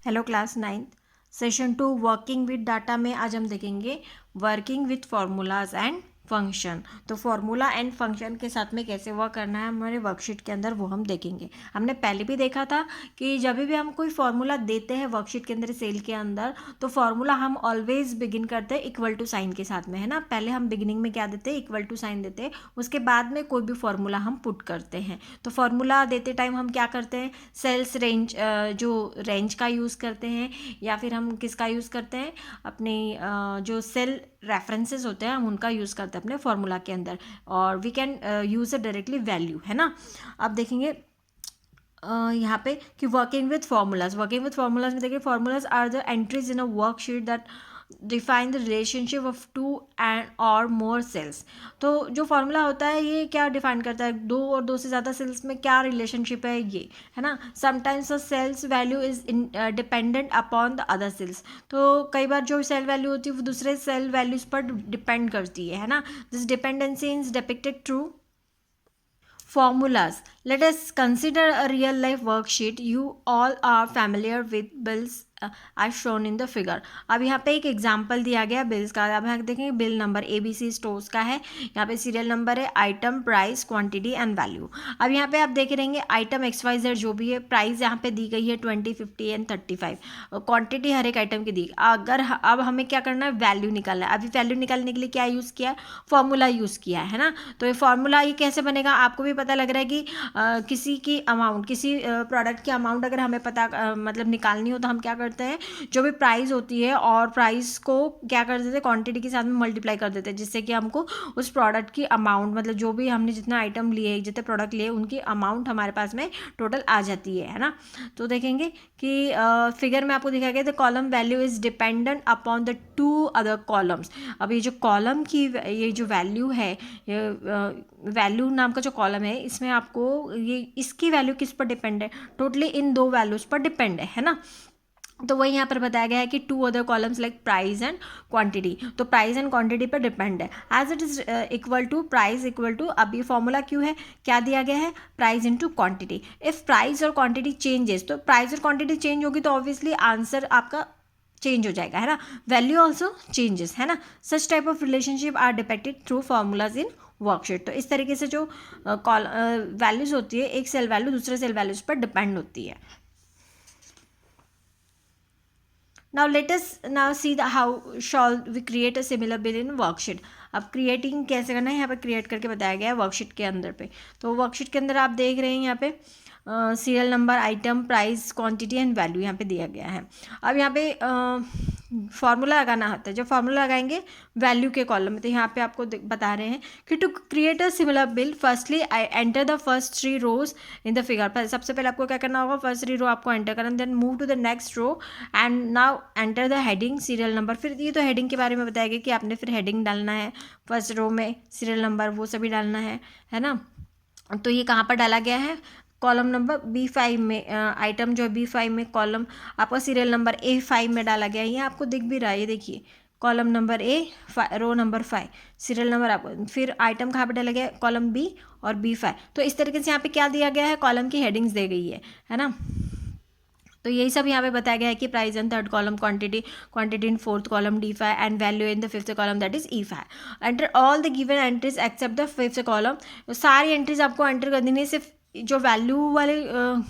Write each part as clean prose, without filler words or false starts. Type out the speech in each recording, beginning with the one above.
Hello class 9th session 2 working with data में आज हम देखेंगे working with formulas and function. तो फार्मूला एंड फंक्शन के साथ में कैसे वर्क करना है हमारे वर्कशीट के अंदर वो हम देखेंगे। हमने पहले भी देखा था कि जब भी हम कोई फार्मूला देते हैं वर्कशीट के अंदर सेल के अंदर तो फार्मूला हम ऑलवेज बिगिन करते हैं इक्वल टू साइन के साथ में, है ना। पहले हम बिगिनिंग में क्या देते हैं, इक्वल टू साइन देते हैं, उसके बाद में कोई भी फार्मूला हम पुट करते हैं। तो फार्मूला देते टाइम हम क्या करते हैं, सेल्स रेंज, जो रेंज का यूज़ करते हैं या फिर हम किसका यूज़ करते हैं, अपने जो सेल रेफरेंसेस होते हैं हम उनका यूज़ करते हैं अपने फार्मूला के अंदर, और we can use it directly value, है ना। अब देखेंगे यहाँ पे कि वर्किंग विथ फार्मूलाज में देखिए formulas are the entries in a worksheet that define the relationship of two and और मोर सेल्स। तो जो फार्मूला होता है ये क्या डिफाइन करता है, दो और दो से ज़्यादा सेल्स में क्या रिलेशनशिप है ये, है ना। Sometimes the cells value is dependent upon the other cells. तो कई बार जो सेल वैल्यू होती है वो दूसरे सेल वैल्यूज़ पर डिपेंड करती है ना। This dependency is depicted through formulas. Let us consider a real life worksheet. You all are familiar with bills as shown in the figure. अब यहाँ पे एक एग्जाम्पल दिया गया बिल्स का। अब यहाँ देखेंगे बिल नंबर ABC स्टोर्स का है, यहाँ पे सीरियल नंबर है, item, price, quantity and value. अब यहाँ पे आप देख रहेंगे आइटम XYZ जो भी है, प्राइस यहाँ पे दी गई है 20, 50 एंड 35, क्वांटिटी हर एक आइटम की दी। अगर अब हमें क्या करना है, वैल्यू निकालना है। अभी वैल्यू निकालने के लिए क्या यूज़ किया है, फॉर्मूला यूज़ किया है ना। तो ये फॉर्मूला ये कैसे बनेगा, आपको भी पता लग रहा है कि किसी की अमाउंट, किसी प्रोडक्ट की अमाउंट अगर हमें पता मतलब निकालनी हो तो हम क्या करते हैं, जो भी प्राइस होती है और प्राइस को क्या कर देते हैं, क्वांटिटी के साथ में मल्टीप्लाई कर देते हैं, जिससे कि हमको उस प्रोडक्ट की अमाउंट, मतलब जो भी हमने जितना आइटम लिए, जितने प्रोडक्ट लिए, उनकी अमाउंट हमारे पास में टोटल आ जाती है ना। तो देखेंगे कि फिगर में आपको दिखाया गया the column value is dependent upon the two other columns. अब ये जो कॉलम की ये जो वैल्यू है, वैल्यू नाम का जो कॉलम है, इसमें आपको ये इसकी वैल्यू किस पर डिपेंड है, टोटली इन दो वैल्यूज़ पर डिपेंड है ना। तो वही यहाँ पर बताया गया है कि two other columns like price and quantity, तो प्राइस एंड क्वांटिटी पर डिपेंड है। As it is equal to price equal to, अब ये फॉर्मूला क्यों है, क्या दिया गया है, price into quantity. If price और क्वांटिटी चेंजेस, तो प्राइस और क्वांटिटी चेंज होगी तो ऑब्वियसली आंसर आपका चेंज हो जाएगा, है ना। वैल्यू ऑल्सो चेंजेस, है ना। Such type of relationship are depicted through formulas in worksheet. तो इस तरीके से जो वैल्यूज होती है, एक सेल वैल्यू दूसरे सेल वैल्यूज पर डिपेंड होती है। Now let us now see how shall we create a similar bill in worksheet. अब क्रिएटिंग कैसे करना है, यहाँ पे क्रिएट करके बताया गया है वर्कशीट के अंदर पे। तो वर्कशीट के अंदर आप देख रहे हैं यहाँ पे serial number, item, price, quantity and value यहाँ पे दिया गया है। अब यहाँ पे फार्मूला लगाना होता है, जो फार्मूला लगाएंगे वैल्यू के कॉलम में। तो यहाँ पे आपको बता रहे हैं कि to create a similar bill firstly I enter the first 3 rows in the figure. सबसे पहले आपको क्या करना होगा, फर्स्ट 3 रो आपको एंटर करना, then move to the next row and now enter the heading, serial number. फिर ये तो हेडिंग के बारे में बताया गया कि आपने फिर हेडिंग डालना है, फर्स्ट रो में सीरियल नंबर वो सभी डालना है ना। तो ये कहाँ पर डाला गया है, कॉलम नंबर B5 में, आइटम जो है B5 में, कॉलम आपका सीरियल नंबर A5 में डाला गया है। ये आपको दिख भी रहा है, ये देखिए column number A, row number 5, serial number आपको, फिर आइटम कहाँ पे डाला गया है, कॉलम B और B5। तो इस तरीके से यहाँ पे क्या दिया गया है, कॉलम की हेडिंग्स दी गई है ना। तो यही सब यहाँ पे बताया गया है कि price in third column, quantity in fourth column D5 and value in the fifth column that is E5। Enter all the given entries except the fifth column. सारी एंट्रीज आपको एंटर कर देनी है, सिर्फ जो वैल्यू वाले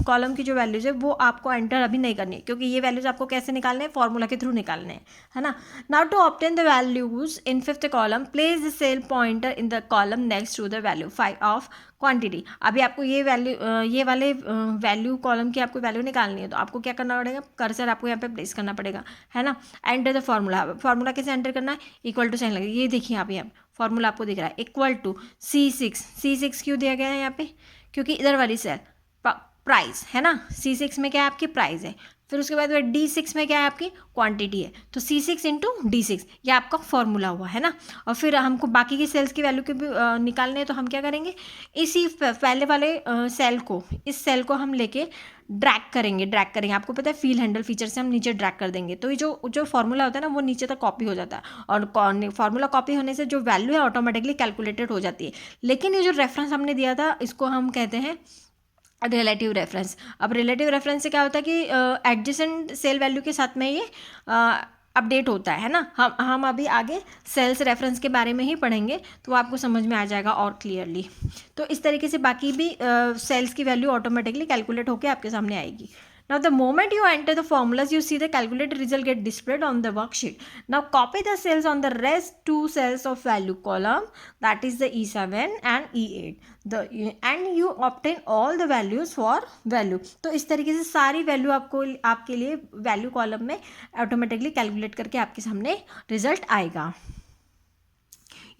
कॉलम की जो वैल्यूज़ है वो आपको एंटर अभी नहीं करनी है, क्योंकि ये वैल्यूज़ आपको कैसे निकालने हैं, फॉर्मूला के थ्रू निकालने हैं, है ना। Now to obtain the values in fifth column, place the cell pointer in the column next to the value 5 of quantity. अभी आपको ये वैल्यू, ये वाले वैल्यू कॉलम की आपको वैल्यू निकालनी है, तो आपको क्या करना पड़ेगा, कर्सर आपको यहाँ पे प्लेस करना पड़ेगा, है ना। एंटर द फार्मूला कैसे एंटर करना है, इक्वल टू साइन लगेगा, ये देखिए यहाँ फार्मूला आपको दिख रहा है, इक्वल टू C6 क्यों दिया गया है यहाँ पे, क्योंकि इधर वाली सेल प्राइस है ना, C6 में क्या है आपकी प्राइस है, फिर उसके बाद D6 में क्या है आपकी क्वांटिटी है, तो C6 इंटू D6 ये आपका फॉर्मूला हुआ, है ना। और फिर हमको बाकी की सेल्स की वैल्यू के भी निकालने हैं, तो हम क्या करेंगे, इसी पहले वाले सेल को, इस सेल को हम लेके ड्रैग करेंगे। आपको पता है फील हैंडल फीचर से हम नीचे ड्रैग कर देंगे, तो ये जो फॉर्मूला होता है ना वो नीचे तक कॉपी हो जाता है, और फॉर्मूला कॉपी होने से जो वैल्यू है ऑटोमेटिकली कैलकुलेटेड हो जाती है। लेकिन ये जो रेफरेंस हमने दिया था इसको हम कहते हैं रिलेटिव रेफरेंस। अब रिलेटिव रेफरेंस से क्या होता है कि एडजेसेंट सेल वैल्यू के साथ में ये अपडेट होता है ना। हम अभी आगे सेल्स रेफरेंस के बारे में ही पढ़ेंगे तो आपको समझ में आ जाएगा और क्लियरली। तो इस तरीके से बाकी भी सेल्स की वैल्यू ऑटोमेटिकली कैलकुलेट होकर आपके सामने आएगी। Now the moment you enter the formulas, you see the calculated result get displayed on the worksheet. Now copy the cells on the rest two cells of value column, that is the E7 and E8, and you obtain all the values for value. तो इस तरीके से सारी value आपके लिए value column में automatically calculate करके आपके सामने रिजल्ट आएगा।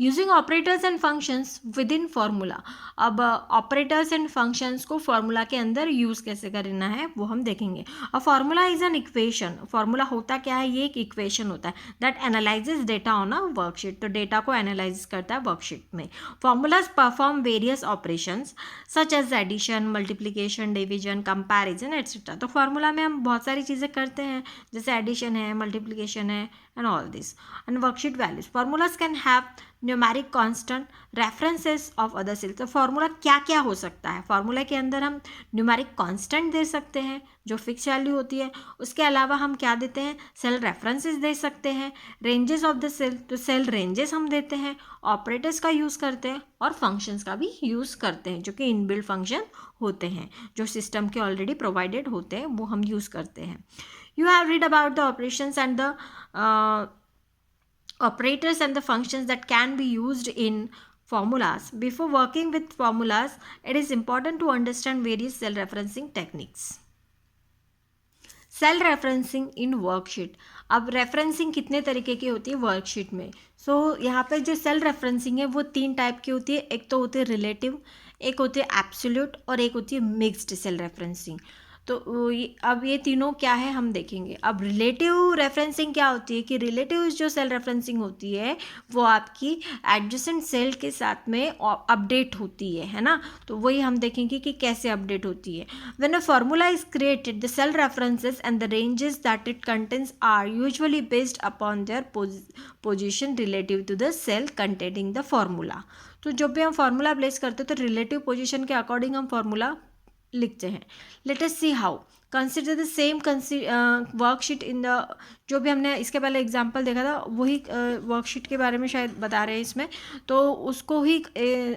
Using operators and functions within formula. अब ऑपरेटर्स एंड फंक्शंस को फार्मूला के अंदर यूज़ कैसे करना है वो हम देखेंगे। A formula is an equation. Formula होता क्या है, ये एक इक्वेशन होता है that analyses data on a worksheet. तो डेटा को एनालाइज करता है वर्कशीट में। Formulas perform various operations such as addition, multiplication, division, comparison etcetera. तो फार्मूला में हम बहुत सारी चीज़ें करते हैं जैसे एडिशन है, मल्टीप्लिकेशन है and all this. And worksheet values, formulas can have numeric constant, references of other cells. तो फार्मूला क्या क्या हो सकता है, फार्मूला के अंदर हम न्यूमेरिक कांस्टेंट दे सकते हैं जो फिक्स वैल्यू होती है। उसके अलावा हम क्या देते हैं, सेल रेफरेंसेस दे सकते हैं, रेंजेस ऑफ द सेल, तो सेल रेंजेस हम देते हैं, ऑपरेटर्स का यूज़ करते हैं और फंक्शंस का भी यूज़ करते हैं जो कि इनबिल्ट फंक्शन होते हैं जो सिस्टम के ऑलरेडी प्रोवाइडेड होते हैं वो हम यूज़ करते हैं। You have read about the operations and the operators and the functions that can be used in formulas. Before working with formulas, it is important to understand various cell referencing techniques. Cell referencing in worksheet. अब referencing कितने तरीके की होती है worksheet में। यहाँ पे जो सेल रेफरेंसिंग है वो 3 टाइप की होती है। एक तो होती है रिलेटिव, एक होती है एब्सोल्यूट और एक होती है मिक्स्ड सेल रेफरेंसिंग। तो अब ये तीनों क्या है हम देखेंगे। अब रिलेटिव रेफरेंसिंग क्या होती है कि रिलेटिव जो सेल रेफरेंसिंग होती है वो आपकी एडजेसेंट सेल के साथ में अपडेट होती है ना। तो वही हम देखेंगे कि कैसे अपडेट होती है। When a formula is created the cell references and the ranges that it contains are usually based upon their position relative to the cell containing the formula. तो जब भी हम फार्मूला प्लेस करते हैं तो रिलेटिव पोजिशन के according हम formula लिखते हैं। Let us see how. Consider the same worksheet in the, जो भी हमने इसके पहले एग्जांपल देखा था वही वर्कशीट के बारे में शायद बता रहे हैं इसमें, तो उसको ही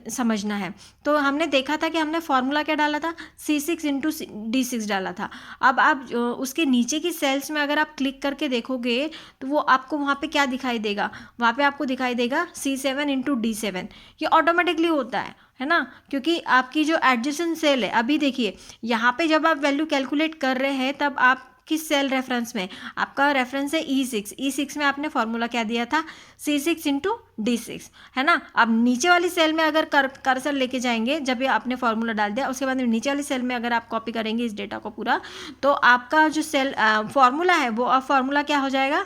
समझना है। तो हमने देखा था कि हमने फार्मूला क्या डाला था, C6 इंटू D6 डाला था। अब आप उसके नीचे की सेल्स में अगर आप क्लिक करके देखोगे तो वो आपको वहाँ पे क्या दिखाई देगा, वहाँ पे आपको दिखाई देगा C7 इंटू D7। ये ऑटोमेटिकली होता है ना, क्योंकि आपकी जो एडजेसेंट सेल है, अभी देखिए यहाँ पे जब आप वैल्यू कैलकुलेट कर रहे हैं तब आप किस सेल रेफरेंस में, आपका रेफरेंस है E6 में आपने फार्मूला क्या दिया था C6 इंटू D6 है ना। अब नीचे वाली सेल में अगर कर्सर लेके जाएंगे, जब ये आपने फार्मूला डाल दिया उसके बाद नीचे वाली सेल में अगर आप कॉपी करेंगे इस डेटा को पूरा, तो आपका जो सेल फार्मूला है वो अब फार्मूला क्या हो जाएगा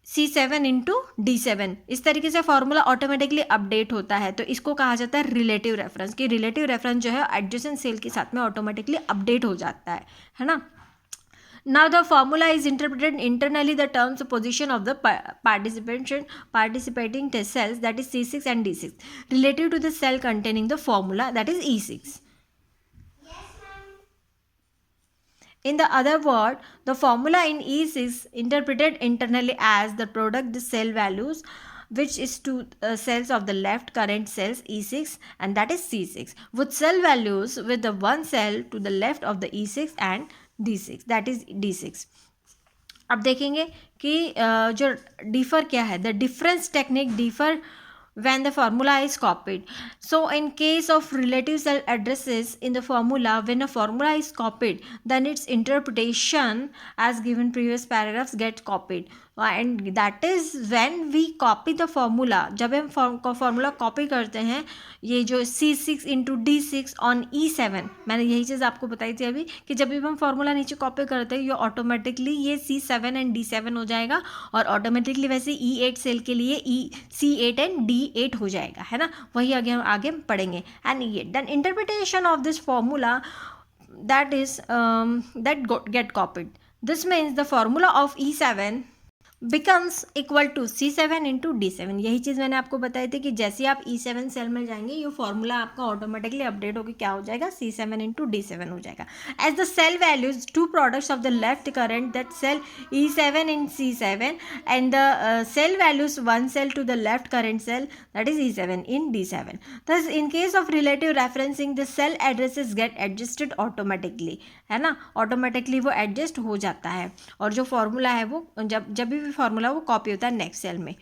C7 इंटू D7। इस तरीके से फार्मूला ऑटोमेटिकली अपडेट होता है। तो इसको कहा जाता है रिलेटिव रेफरेंस, कि रिलेटिव रेफरेंस जो है एडजेसेंट सेल के साथ में ऑटोमेटिकली अपडेट हो जाता है ना। Now the formula is interpreted internally the terms of position of the participating test cells, that is C6 and D6 relative to the cell containing the formula, that is E6. In the other word, the formula in E6 interpreted internally as the product the cell values which is to cells of the left current cells E6 and that is C6 with cell values with the one cell to the left of the E6 and D6 that is D6. अब देखेंगे कि जो differ क्या है, the difference technique differ when the formula is copied. So in case of relative cell addresses in the formula, when a formula is copied then its interpretation as given previous paragraphs get copied, and that is when we copy the formula. जब हम formula copy करते हैं ये जो C6 into D6 on E7, मैंने यही चीज़ आपको बताई थी अभी कि जब भी हम फार्मूला नीचे कॉपी करते हैं ये ऑटोमेटिकली ये C7 एंड D7 हो जाएगा और ऑटोमेटिकली वैसे E8 सेल के लिए C8 एंड D8 हो जाएगा, है ना। वही आगे हम पढ़ेंगे। And E8 then interpretation of this formula that get copied. This means the formula of E7 becomes equal to C7 into D7। यही चीज़ मैंने आपको बताई थी कि जैसे आप E7 सेल में जाएंगे ये फॉर्मूला आपका ऑटोमेटिकली अपडेट होकर क्या हो जाएगा, C7 इंटू D7 हो जाएगा। As the cell values to products of the left current that cell E7 in C7 and the cell values one cell to the left current cell that is E7 in D7। thus in case of relative referencing the cell addresses get adjusted automatically, है ना, automatically वो adjust हो जाता है और जो formula है वो जब भी फार्मूला वो कॉपी होता है नेक्स्ट सेल में।